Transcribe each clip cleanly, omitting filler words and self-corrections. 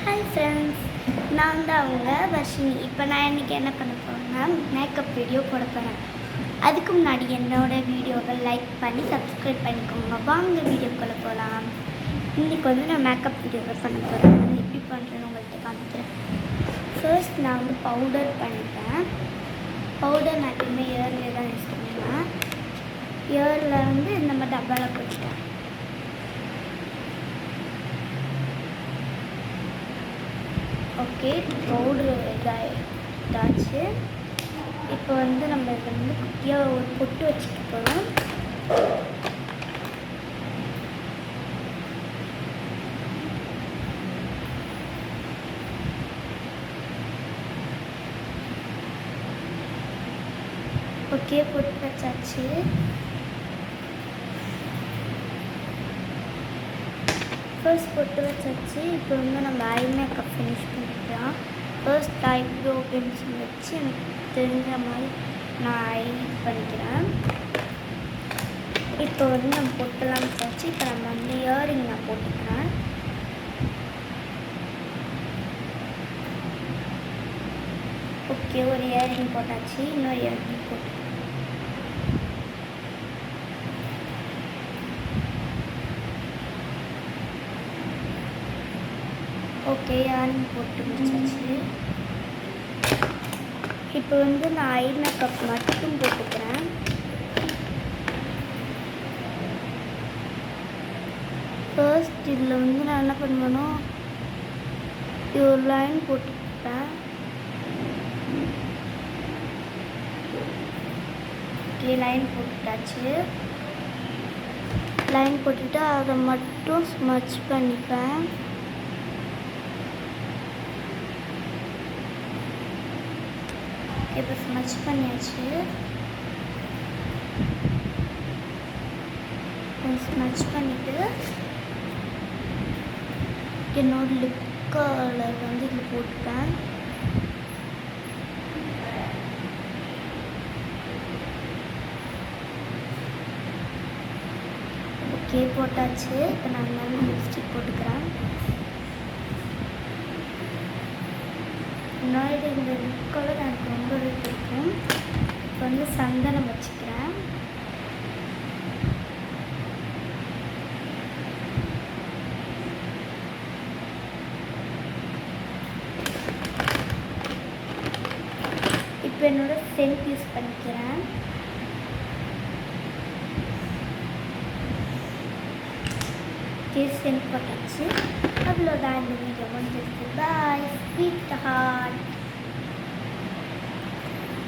Hi friends, நான் தான் அவங்க வர்ஷினி. இப்போ நான் இன்றைக்கி என்ன பண்ண போகிறேன்னா மேக்கப் வீடியோ போட போகிறேன். அதுக்கு முன்னாடி என்னோடய வீடியோவை லைக் பண்ணி சப்ஸ்கிரைப் பண்ணிக்கோங்க. வாங்க வீடியோக்குள்ளே போகலாம். இன்றைக்கி நான் மேக்கப் வீடியோவை பண்ண போகிறேன். அது எப்படி பண்ணுறேன்னு உங்கள்கிட்ட காமிக்கிறேன். ஃபர்ஸ்ட் நான் பவுடர் பண்ணிட்டேன். பவுடர் நான் எப்பவுமே இயர்லேயே தான் யூஸ் பண்ணுவேன். இயரில் இந்த மாதிரி டப்பாவில் போட்டுட்டேன். ஓகே, பவுட்ரு இதாச்சு. இப்போ நம்ம இதை குட்டியாக ஒரு பொட்டு வச்சுட்டு போகிறோம். ஓகே, பொட்டு வச்சாச்சு. ஃபர்ஸ்ட் பொட்டு வச்சாச்சு. இப்போ நம்ம ஐ மேக்கப் ஃபினிஷ் பண்ணிக்கலாம். ஃபர்ஸ்ட் ஐப்ரோ பென்சில் வச்சு எனக்கு தெரிஞ்ச மாதிரி நான் ஐ பண்ணிக்கிறேன். இப்போ நம்ம பொட்டெல்லாம் வச்சாச்சு. இப்போ நம்ம இயரிங் நான் போட்டுக்கிறேன். ஓகே, ஒரு இயரிங் போட்டாச்சு. இன்னொரு இயரிங் போட்டு ஓகே, இயரிங் போட்டு முடிச்சாச்சு. இப்போ நான் ஐ மேக்கப் மட்டும் போட்டுக்கிறேன். ஃபர்ஸ்ட் இதில் நான் என்ன பண்ணுவேன்னா இது ஒரு லைன் போட்டுக்கிறேன். Okay, line போட்டுட்டாச்சு. லைன் போட்டுட்டு அதை மட்டும் ஸ்மட்ச் பண்ணிப்பேன். இப்போ ஸ்மட்ச் பண்ணியாச்சு. ஸ்மட்ச் பண்ணிவிட்டு என்னோட லிப் கலர் இதில் போட்டுப்பேன். ஓகே, போட்டாச்சு. இப்போ நான் லிப்ஸ்டிக் போட்டுக்கிறேன். முன்னாடி இந்த லிப் கலர் எனக்கு ரொம்பவே பிடிக்கும். இப்போ சந்தனம் வச்சுக்கிறேன். இப்போ என்னோட சென்ட் யூஸ் பண்ணிக்கிறேன். சென்ட் போட்டாச்சு. அவ்வளோதான், இந்த வீடியோ வந்துருக்கு. பாய் ஸ்வீட் ஹார்ட்.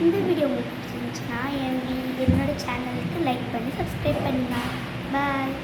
இந்த வீடியோ உங்களுக்கு பிடிச்சிருந்துச்சுன்னா என்னோட சேனலுக்கு லைக் பண்ணி சப்ஸ்கிரைப் பண்ணுங்கள். பாய்.